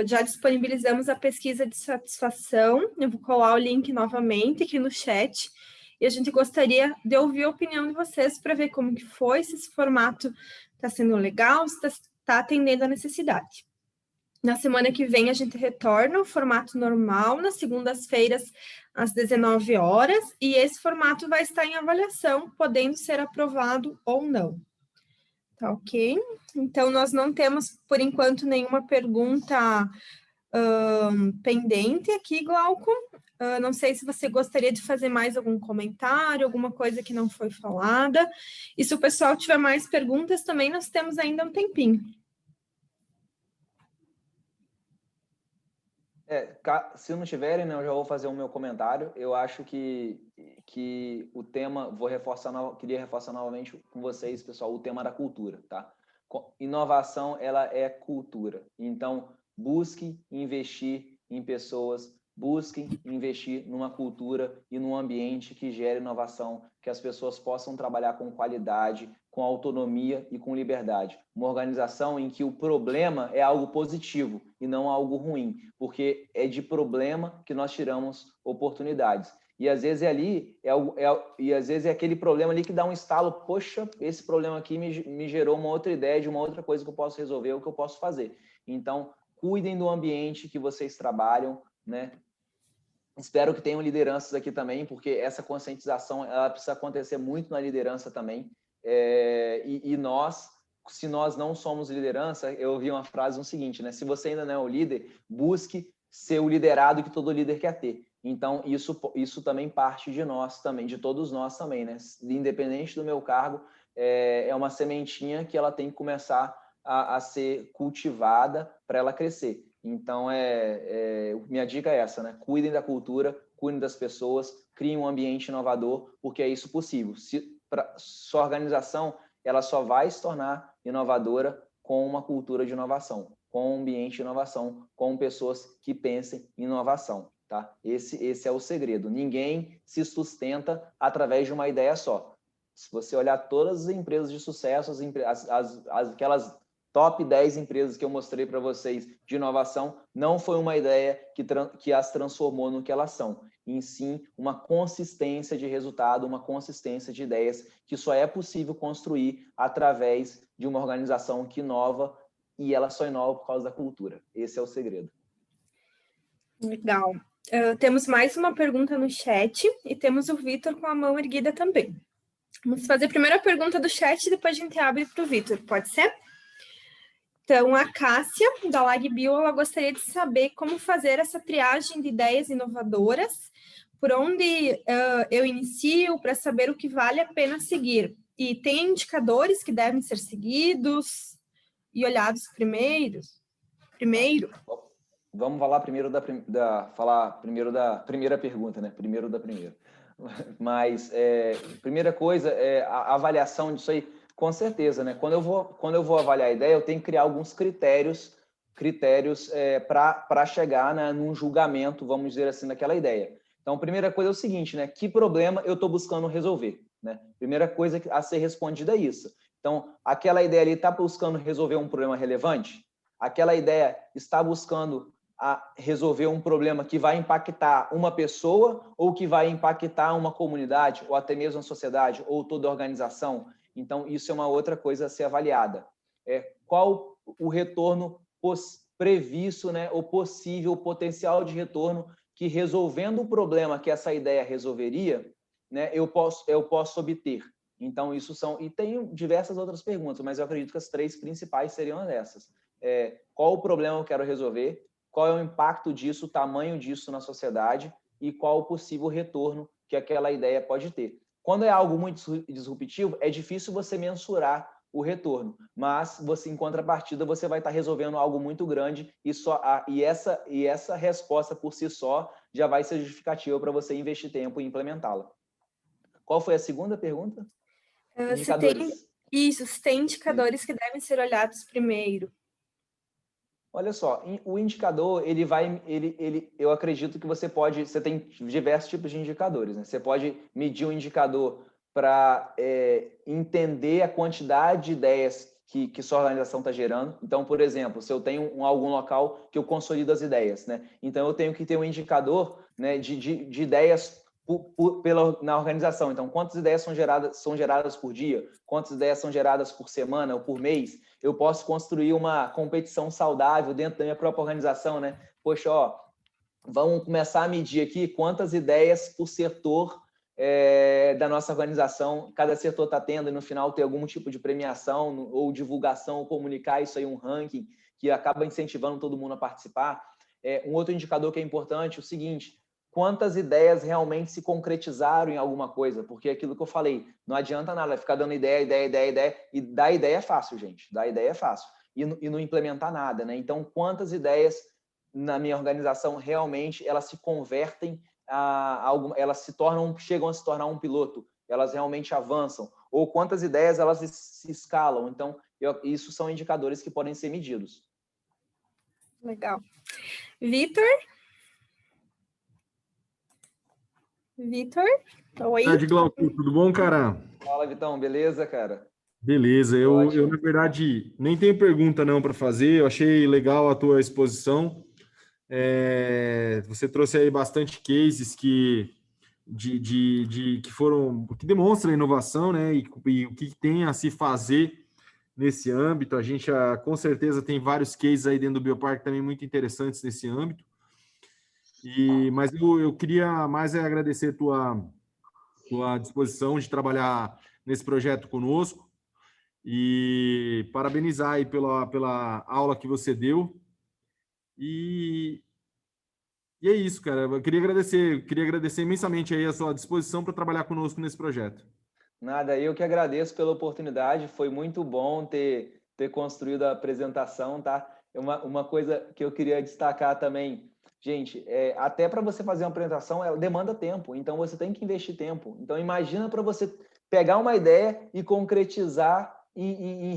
já disponibilizamos a pesquisa de satisfação. Eu vou colar o link novamente aqui no chat. E a gente gostaria de ouvir a opinião de vocês para ver como que foi, se esse formato está sendo legal, se está atendendo a necessidade. Na semana que vem, a gente retorna ao formato normal, nas segundas-feiras, às 19 horas, e esse formato vai estar em avaliação, podendo ser aprovado ou não. Tá ok? Então, nós não temos, por enquanto, nenhuma pergunta pendente aqui, Glauco. Não sei se você gostaria de fazer mais algum comentário, alguma coisa que não foi falada. E se o pessoal tiver mais perguntas, também nós temos ainda um tempinho. Se não tiverem, né, eu já vou fazer o meu comentário. Eu acho que o tema, queria reforçar novamente com vocês, pessoal, o tema da cultura, tá? Inovação, ela é cultura. Então, busque investir em pessoas, busque investir numa cultura e num ambiente que gere inovação, que as pessoas possam trabalhar com qualidade, com autonomia e com liberdade. Uma organização em que o problema é algo positivo e não algo ruim, porque é de problema que nós tiramos oportunidades. E às vezes às vezes é aquele problema ali que dá um estalo, poxa, esse problema aqui me gerou uma outra ideia de uma outra coisa que eu posso resolver, o que eu posso fazer. Então, cuidem do ambiente que vocês trabalham, né? Espero que tenham lideranças aqui também, porque essa conscientização ela precisa acontecer muito na liderança também. E nós, se nós não somos liderança, eu ouvi uma frase seguinte, né? Se você ainda não é o líder, busque ser o liderado que todo líder quer ter. Então, isso também parte de nós também, de todos nós também, né? Independente do meu cargo, é uma sementinha que ela tem que começar a ser cultivada para ela crescer. Então, minha dica é essa, né? Cuidem da cultura, cuidem das pessoas, criem um ambiente inovador, porque é isso possível. Sua organização, ela só vai se tornar inovadora com uma cultura de inovação, com um ambiente de inovação, com pessoas que pensem em inovação, tá? Esse é o segredo. Ninguém se sustenta através de uma ideia só. Se você olhar todas as empresas de sucesso, aquelas top 10 empresas que eu mostrei para vocês de inovação, não foi uma ideia que as transformou no que elas são. em sim uma consistência de resultado, uma consistência de ideias que só é possível construir através de uma organização que inova, e ela só inova por causa da cultura. Esse é o segredo. Legal. Temos mais uma pergunta no chat e temos o Vitor com a mão erguida também. Vamos fazer a primeira pergunta do chat e depois a gente abre para o Vitor, pode ser? Então, a Cássia, da LagBio, ela gostaria de saber como fazer essa triagem de ideias inovadoras, por onde eu inicio para saber o que vale a pena seguir. E tem indicadores que devem ser seguidos e olhados primeiro? Vamos falar primeiro da primeira pergunta, né? Primeiro da primeira. Mas, primeira coisa, a avaliação disso aí, com certeza, né? Quando eu vou avaliar a ideia, eu tenho que criar alguns critérios para chegar, né, num julgamento, vamos dizer assim, daquela ideia. Então, a primeira coisa é o seguinte, né? Que problema eu estou buscando resolver, né? Primeira coisa a ser respondida é isso. Então, aquela ideia ali está buscando resolver um problema relevante? Aquela ideia está buscando resolver um problema que vai impactar uma pessoa ou que vai impactar uma comunidade ou até mesmo a sociedade ou toda a organização? Então, isso é uma outra coisa a ser avaliada. Qual o retorno previsto, né, o possível, o potencial de retorno que, resolvendo o problema que essa ideia resolveria, né, eu posso obter. Então, isso são... E tem diversas outras perguntas, mas eu acredito que as 3 principais seriam essas. Qual o problema que eu quero resolver? Qual é o impacto disso, o tamanho disso na sociedade e qual o possível retorno que aquela ideia pode ter. Quando é algo muito disruptivo, é difícil você mensurar o retorno, mas você, em contrapartida, você vai estar resolvendo algo muito grande e essa resposta por si só já vai ser justificativa para você investir tempo em implementá-la. Qual foi a segunda pergunta? Indicadores. Se tem indicadores que devem ser olhados primeiro. Olha só, o indicador, eu acredito que você tem diversos tipos de indicadores, né? Você pode medir um indicador para entender a quantidade de ideias que sua organização está gerando. Então, por exemplo, se eu tenho algum local que eu consolido as ideias, né? Então, eu tenho que ter um indicador, né, de ideias na organização. Então, quantas ideias são geradas por dia? Quantas ideias são geradas por semana ou por mês? Eu posso construir uma competição saudável dentro da minha própria organização, né? Poxa, vamos começar a medir aqui quantas ideias por setor da nossa organização cada setor está tendo, e no final ter algum tipo de premiação ou divulgação, ou comunicar isso aí, um ranking que acaba incentivando todo mundo a participar. Um outro indicador que é importante é o seguinte: quantas ideias realmente se concretizaram em alguma coisa, porque é aquilo que eu falei, não adianta nada ficar dando ideia, e dar ideia é fácil, gente, dar ideia é fácil, e não implementar nada, né? Então, quantas ideias na minha organização realmente elas se convertem elas chegam a se tornar um piloto, elas realmente avançam, ou quantas ideias elas se escalam. Então, isso são indicadores que podem ser medidos. Legal. Vitor? Oi. Glauco, tudo bom, cara? Fala, Vitão, beleza, cara? Beleza, eu na verdade nem tenho pergunta não para fazer, eu achei legal a tua exposição. Você trouxe aí bastante cases que demonstram a inovação, né? E o que tem a se fazer nesse âmbito. A gente com certeza tem vários cases aí dentro do Bioparque também muito interessantes nesse âmbito. Mas eu queria mais agradecer tua disposição de trabalhar nesse projeto conosco e parabenizar aí pela aula que você deu. E é isso, cara. Eu queria agradecer imensamente aí a sua disposição para trabalhar conosco nesse projeto. Nada, eu que agradeço pela oportunidade. Foi muito bom ter construído a apresentação, tá? Uma coisa que eu queria destacar também, gente, até para você fazer uma apresentação, demanda tempo. Então, você tem que investir tempo. Então, imagina para você pegar uma ideia e concretizar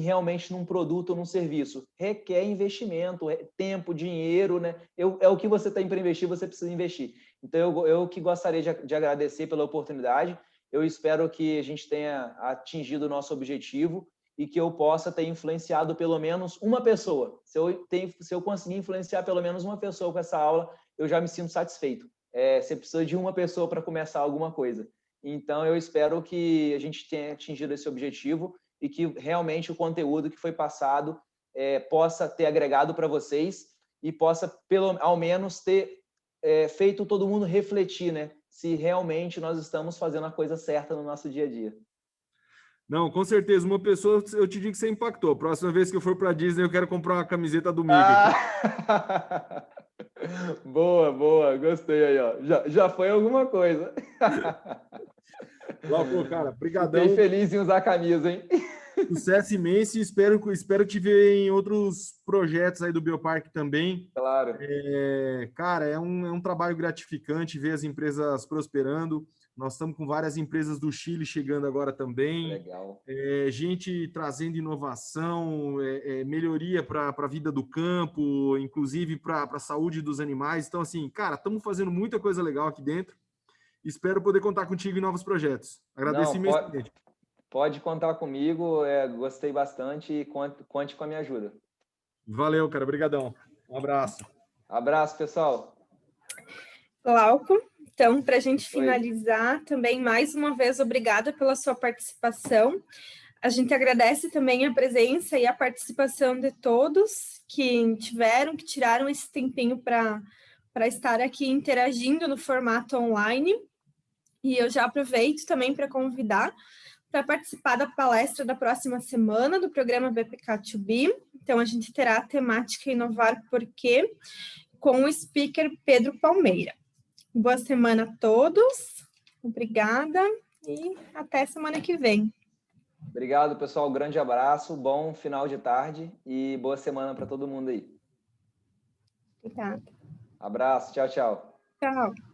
realmente num produto ou num serviço. Requer investimento, tempo, dinheiro, né? É o que você tem para investir, você precisa investir. Então, eu que gostaria de agradecer pela oportunidade. Eu espero que a gente tenha atingido o nosso objetivo e que eu possa ter influenciado pelo menos uma pessoa. Se eu conseguir influenciar pelo menos uma pessoa com essa aula, eu já me sinto satisfeito. você precisa de uma pessoa para começar alguma coisa. Então, eu espero que a gente tenha atingido esse objetivo e que realmente o conteúdo que foi passado possa ter agregado para vocês e possa, ao menos, ter feito todo mundo refletir, né? Se realmente nós estamos fazendo a coisa certa no nosso dia a dia. Não, com certeza. Uma pessoa, eu te digo que você impactou. Próxima vez que eu for para Disney, eu quero comprar uma camiseta do Mickey. Boa, boa. Gostei aí, ó. Já foi alguma coisa. Glauco, cara, brigadão. Fiquei feliz em usar a camisa, hein? Sucesso imenso e espero te ver em outros projetos aí do Bioparque também. Claro. Cara, é um trabalho gratificante ver as empresas prosperando. Nós estamos com várias empresas do Chile chegando agora também. Legal. Gente trazendo inovação, melhoria para a vida do campo, inclusive para a saúde dos animais. Então, assim, cara, estamos fazendo muita coisa legal aqui dentro. Espero poder contar contigo em novos projetos. Agradeço imensamente. Pode contar comigo, gostei bastante e conte com a minha ajuda. Valeu, cara. Obrigadão. Um abraço. Abraço, pessoal. Glauco, então, para a gente finalizar, também, mais uma vez, obrigada pela sua participação. A gente agradece também a presença e a participação de todos que tiraram esse tempinho para estar aqui interagindo no formato online. E eu já aproveito também para convidar para participar da palestra da próxima semana do programa BPK2B. Então, a gente terá a temática Inovar Por Quê, com o speaker Pedro Palmeira. Boa semana a todos, obrigada e até semana que vem. Obrigado, pessoal, grande abraço, bom final de tarde e boa semana para todo mundo aí. Obrigada. Abraço, tchau, tchau. Tchau.